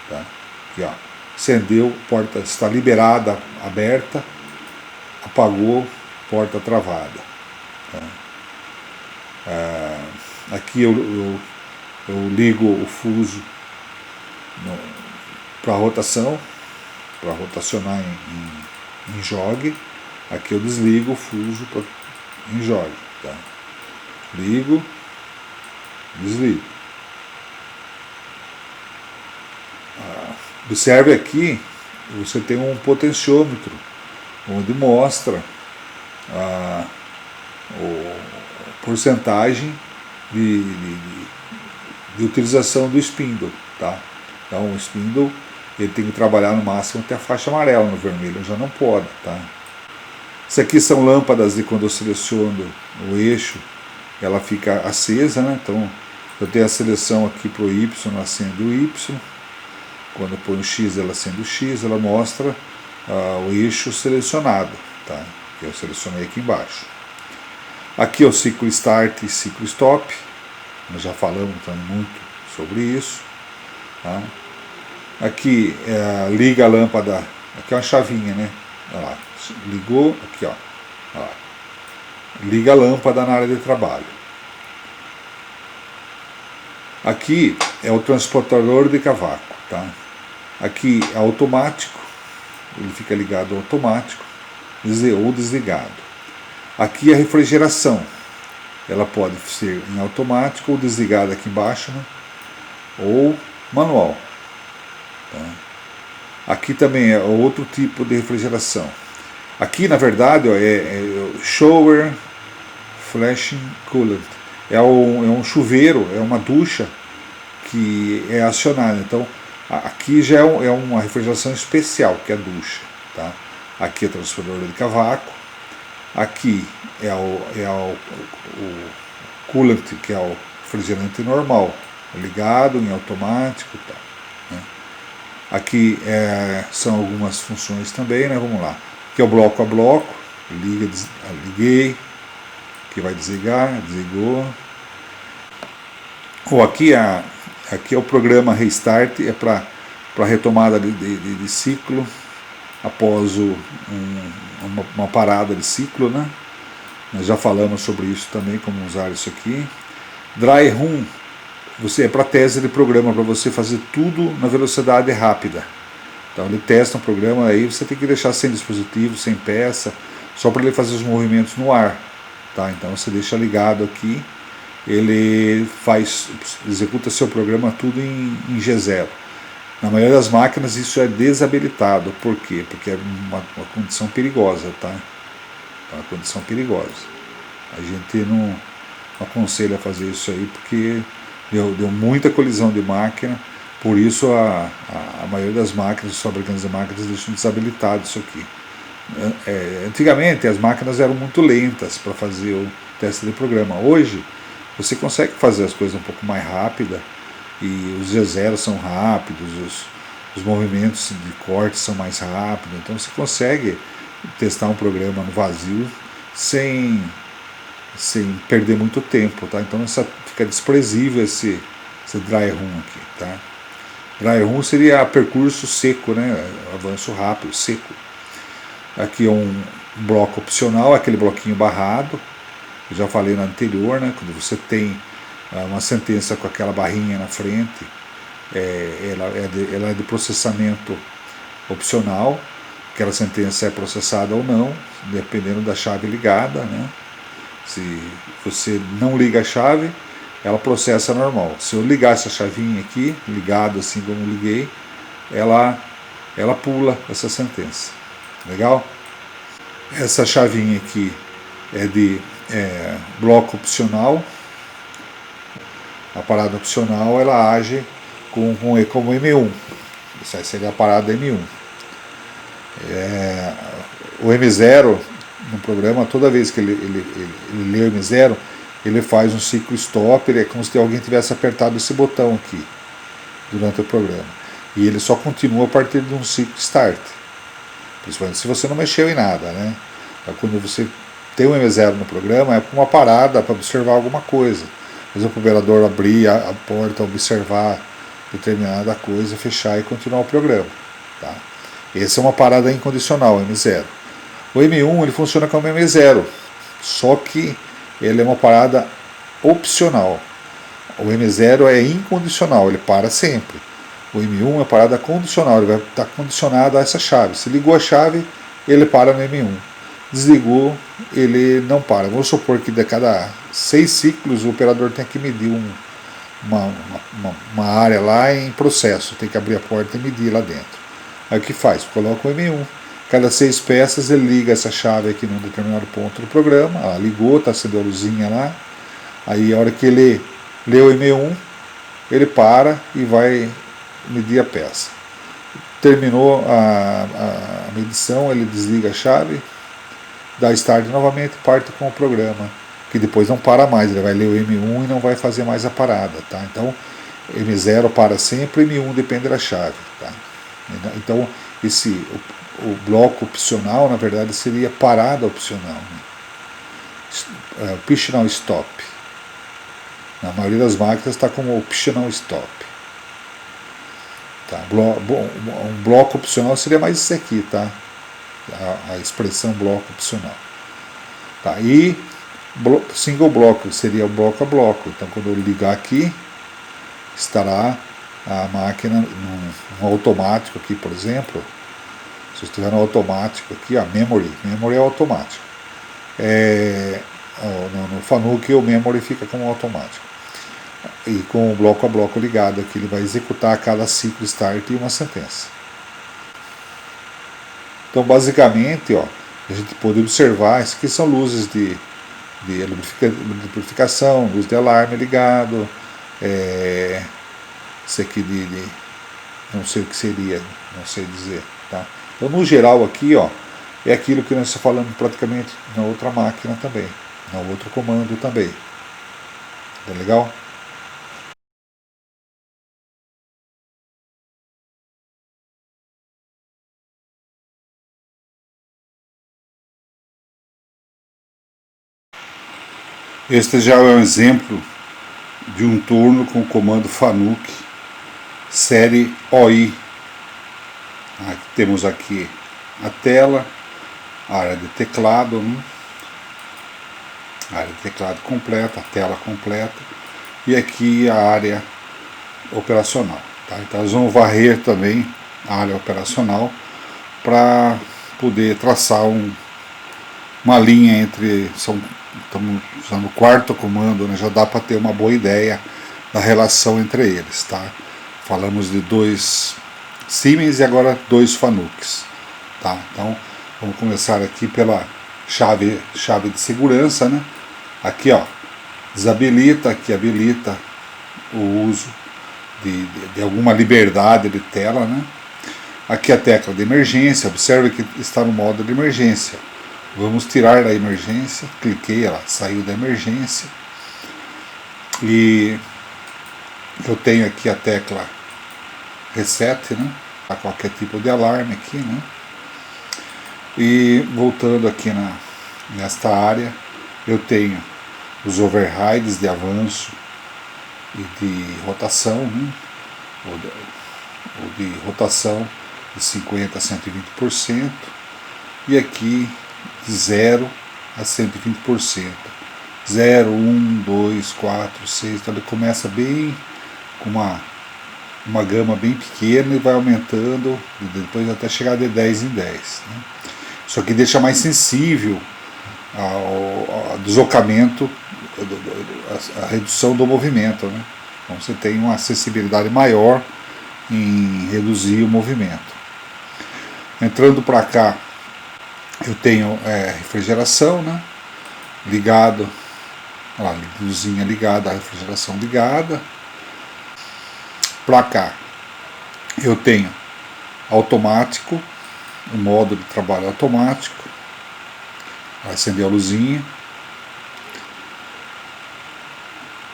Tá? Aqui, ó, acendeu, porta está liberada, aberta, apagou, porta travada. Tá? Aqui eu ligo o fuso para rotação, para rotacionar em jogue. Aqui eu desligo o fuso em jogue. Tá? Ligo, desligo. Observe aqui, você tem um potenciômetro, onde mostra a porcentagem de utilização do spindle. Tá? Então o spindle ele tem que trabalhar no máximo até a faixa amarela, no vermelho já não pode. Tá? Isso aqui são lâmpadas de quando eu seleciono o eixo, ela fica acesa, né? Então eu tenho a seleção aqui para o Y, acende o Y. Quando eu ponho o X, ela acende o X, ela mostra o eixo selecionado, tá? Que eu selecionei aqui embaixo. Aqui é o ciclo Start e ciclo Stop, nós já falamos então, muito sobre isso. Tá? Aqui liga a lâmpada, aqui é uma chavinha, né? Olha lá, ligou, aqui ó, olha lá. Liga a lâmpada na área de trabalho. Aqui é o transportador de cavaco, tá? Aqui é automático, ele fica ligado automático ou desligado. Aqui é a refrigeração. ela pode ser em automático ou desligada aqui embaixo, né? Ou manual. Tá? Aqui também é outro tipo de refrigeração. Aqui, na verdade, ó, é shower flashing coolant. É um chuveiro, é uma ducha que é acionada. Então, aqui já é uma refrigeração especial, que é a ducha. Tá? Aqui é o transformador de cavaco. Aqui é o coolant, que é o refrigerante normal, ligado em automático. Tá, né? Aqui são algumas funções também, né? Vamos lá. Aqui é o bloco a bloco, liguei, que vai desligar, desligou. Ou aqui é o programa Restart, é para retomada de ciclo após uma parada de ciclo, né? Nós já falamos sobre isso também, como usar isso aqui. Dry Run, é para teste de programa, para você fazer tudo na velocidade rápida. Então ele testa um programa, aí você tem que deixar sem dispositivo, sem peça, só para ele fazer os movimentos no ar. Tá? Então você deixa ligado aqui, ele executa seu programa tudo em G0. Na maioria das máquinas isso é desabilitado. Por quê? Porque é uma condição perigosa, tá? É uma condição perigosa. A gente não aconselha a fazer isso aí porque deu muita colisão de máquina. Por isso a maioria das máquinas, os fabricantes de máquinas deixam desabilitado isso aqui. Antigamente as máquinas eram muito lentas para fazer o teste de programa. Hoje você consegue fazer as coisas um pouco mais rápida. E os G0 são rápidos, os movimentos de corte são mais rápidos, então você consegue testar um programa no vazio sem perder muito tempo, tá? Então fica desprezível esse dry run aqui, tá? Dry run seria percurso seco, né? Avanço rápido, seco. Aqui é um bloco opcional, aquele bloquinho barrado, eu já falei na anterior, né? Quando você tem uma sentença com aquela barrinha na frente, ela é de processamento opcional, aquela sentença é processada ou não, dependendo da chave ligada, né? Se você não liga a chave, ela processa normal. Se eu ligar essa chavinha aqui, ligado assim como liguei, ela pula essa sentença. Legal? Essa chavinha aqui é de bloco opcional. A parada opcional ela age como M1. Essa seria a parada M1. O M0 no programa, toda vez que ele lê o M0, ele faz um ciclo stop, é como se alguém tivesse apertado esse botão aqui durante o programa. E ele só continua a partir de um ciclo start. Principalmente se você não mexeu em nada, né? Então, quando você tem um M0 no programa, é uma parada para observar alguma coisa. Por exemplo, o operador abrir a porta, observar determinada coisa, fechar e continuar o programa. Tá? Essa é uma parada incondicional, M0. O M1 ele funciona como M0, só que ele é uma parada opcional. O M0 é incondicional, ele para sempre. O M1 é parada condicional, ele vai estar condicionado a essa chave. Se ligou a chave, ele para no M1. Desligou, ele não para. Vamos supor que de cada 6 ciclos o operador tem que medir uma área lá em processo, tem que abrir a porta e medir lá dentro. Aí o que faz? Coloca o M1. Cada 6 peças ele liga essa chave aqui num determinado ponto do programa. Ligou, está acendendo a luzinha lá. Aí a hora que ele lê o M1, ele para e vai medir a peça. Terminou a medição, ele desliga a chave, dá start novamente e parte com o programa, que depois não para mais, ele vai ler o M1 e não vai fazer mais a parada. Tá? Então M0 para sempre, M1 depende da chave. Tá? Então o bloco opcional, na verdade, seria parada opcional. Né? Optional stop. Na maioria das máquinas está como optional stop. Tá? Um bloco opcional seria mais isso aqui, tá? A expressão bloco opcional. Tá? E single block seria o bloco a bloco. Então, quando eu ligar aqui, estará a máquina no automático aqui, por exemplo. Se eu estiver no automático aqui, memory é automático. no Fanuc, o memory fica como automático. E com o bloco a bloco ligado aqui, ele vai executar cada ciclo start e uma sentença. Então, basicamente, ó, a gente pode observar, isso aqui são luzes de lubrificação, luz de alarme ligado, isso aqui não sei o que seria, não sei dizer. Tá? Então, no geral aqui, ó, é aquilo que nós estamos falando praticamente na outra máquina também, no outro comando também. Tá legal? Este já é um exemplo de um turno com o comando Fanuc série OI. Temos aqui a tela, a área de teclado, né? A área de teclado completa, a tela completa, e aqui a área operacional. Tá? Então nós vamos varrer também a área operacional para poder traçar uma linha entre. Estamos usando o quarto comando, né? Já dá para ter uma boa ideia da relação entre eles. Tá? Falamos de 2 Siemens e agora 2 Fanucs. Tá? Então vamos começar aqui pela chave de segurança. Né? Aqui, ó, desabilita, aqui habilita o uso de alguma liberdade de tela. Né? Aqui a tecla de emergência, observe que está no modo de emergência. Vamos tirar da emergência, cliquei, ela saiu da emergência. E eu tenho aqui a tecla reset, né? Para qualquer tipo de alarme aqui, né? E voltando aqui nesta área, eu tenho os overrides de avanço e de rotação, né? Ou de rotação de 50% a 120%, e aqui de 0 a 120%. 0, 1, 2, 4, 6, então ele começa bem com uma gama bem pequena e vai aumentando, depois até chegar de 10 em 10. Né? Isso aqui deixa mais sensível ao deslocamento, a redução do movimento. Né? Então você tem uma acessibilidade maior em reduzir o movimento. Entrando para cá, eu tenho refrigeração, né? Ligado, olha lá, luzinha ligada, a refrigeração ligada. Para cá, eu tenho automático, o modo de trabalho automático. Vai acender a luzinha.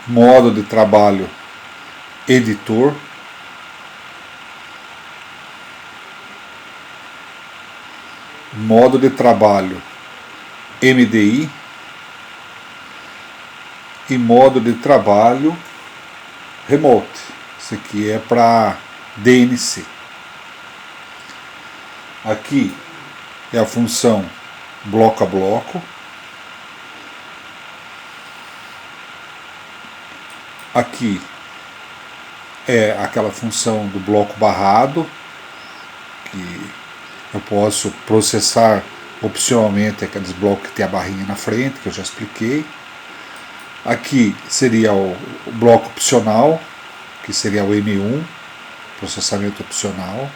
Modo de trabalho editor. Modo de trabalho MDI e modo de trabalho remote. Isso aqui é para DNC. Aqui é a função bloco a bloco. Aqui é aquela função do bloco barrado, que eu posso processar opcionalmente aqueles blocos que tem a barrinha na frente, que eu já expliquei. Aqui seria o bloco opcional, que seria o M1, processamento opcional.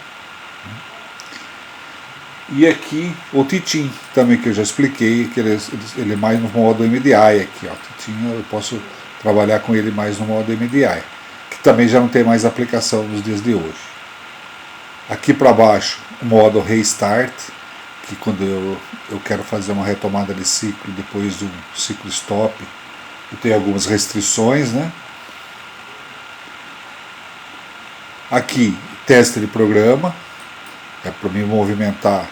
E aqui o Titim, também, que eu já expliquei, que ele é mais no modo MDI. Aqui, ó, Titim, eu posso trabalhar com ele mais no modo MDI, que também já não tem mais aplicação nos dias de hoje. Aqui para baixo, o modo Restart, que quando eu quero fazer uma retomada de ciclo depois do ciclo stop, eu tenho algumas restrições, né? Aqui, teste de programa, é para me movimentar,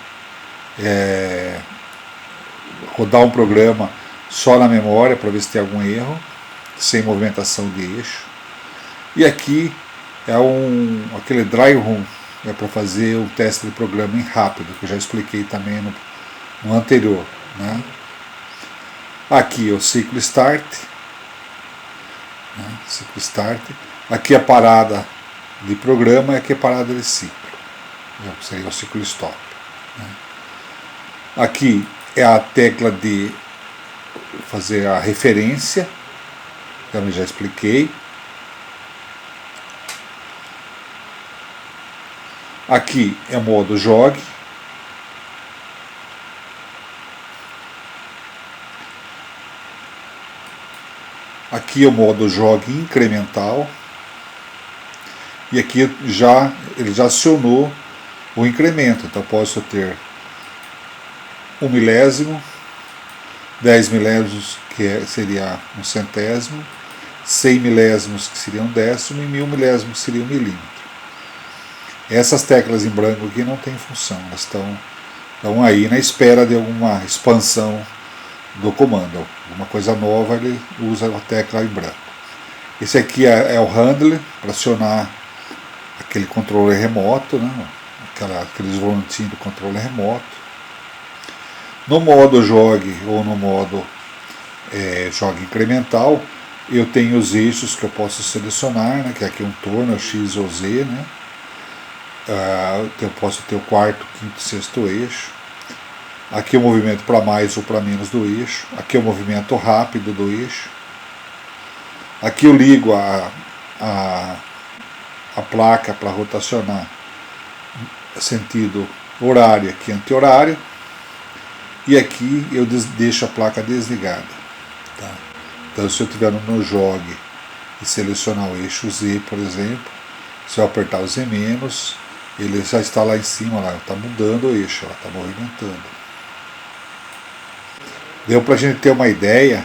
rodar um programa só na memória para ver se tem algum erro, sem movimentação de eixo. E aqui é aquele dry run, é para fazer o teste de programa em rápido, que eu já expliquei também no anterior. Né? Aqui é o ciclo start, né? Ciclo start. Aqui a parada de programa e aqui a parada de ciclo, seria o ciclo stop. Né? Aqui é a tecla de fazer a referência, então eu já expliquei. Aqui é o modo jogue. Aqui é o modo jogue incremental. E aqui ele já acionou o incremento. Então posso ter 1 milésimo, 10 milésimos, que seria 1 centésimo, 100 milésimos, que seria 1 décimo, e 1000 milésimos, que seria 1 milímetro. Essas teclas em branco aqui não têm função, elas estão aí na espera de alguma expansão do comando. Alguma coisa nova, ele usa a tecla em branco. Esse aqui é o handler, para acionar aquele controle remoto, né? Aqueles volantinhos do controle remoto. No modo jogue ou no modo jogue incremental, eu tenho os eixos que eu posso selecionar, né? Que aqui é um torno, é o X ou Z, né? Eu posso ter o quarto, quinto e sexto eixo. Aqui é o movimento para mais ou para menos do eixo. Aqui é o movimento rápido do eixo. Aqui eu ligo a placa para rotacionar sentido horário, aqui anti-horário. E aqui eu deixo a placa desligada. Tá? Então se eu estiver no jogue e selecionar o eixo Z, por exemplo, se eu apertar o Z-, ele já está lá em cima, está mudando o eixo, está movimentando. Deu para a gente ter uma ideia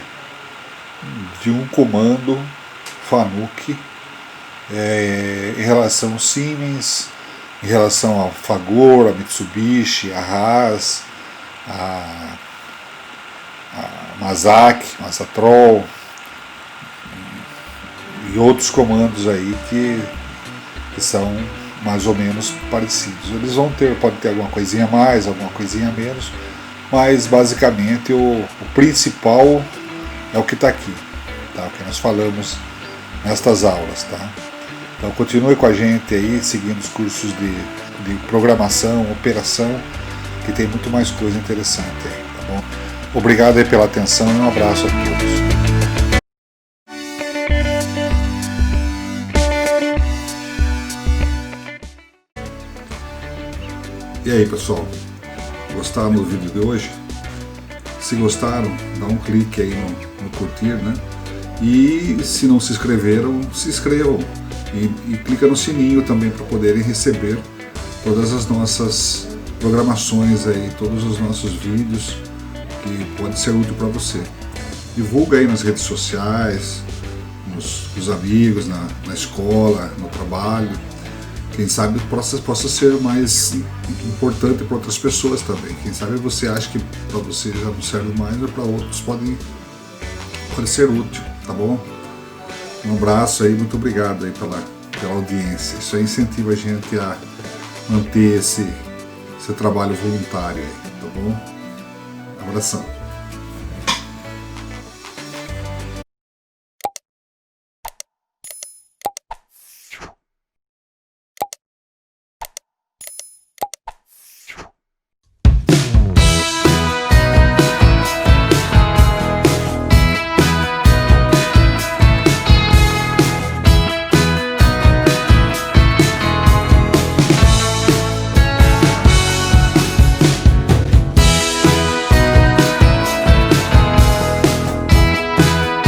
de um comando Fanuc em relação ao Siemens, em relação ao Fagor, a Mitsubishi, a Haas, a Mazatrol e outros comandos aí que são mais ou menos parecidos. Eles podem ter alguma coisinha a mais, alguma coisinha a menos, mas basicamente o principal é o que está aqui, tá? O que nós falamos nestas aulas, tá? Então continue com a gente aí, seguindo os cursos de programação, operação, que tem muito mais coisa interessante aí, tá bom? Obrigado aí pela atenção e um abraço a todos. E aí, pessoal, gostaram do vídeo de hoje? Se gostaram, dá um clique aí no curtir, né? E se não se inscreveram, se inscrevam e clica no sininho também para poderem receber todas as nossas programações aí, todos os nossos vídeos que pode ser útil para você. Divulga aí nas redes sociais, com os amigos, na escola, no trabalho. Quem sabe possa ser mais importante para outras pessoas também. Quem sabe você acha que para você já não serve mais, mas para outros pode ser útil, tá bom? Um abraço aí, muito obrigado aí pela audiência. Isso aí incentiva a gente a manter esse trabalho voluntário aí, tá bom? Um abração.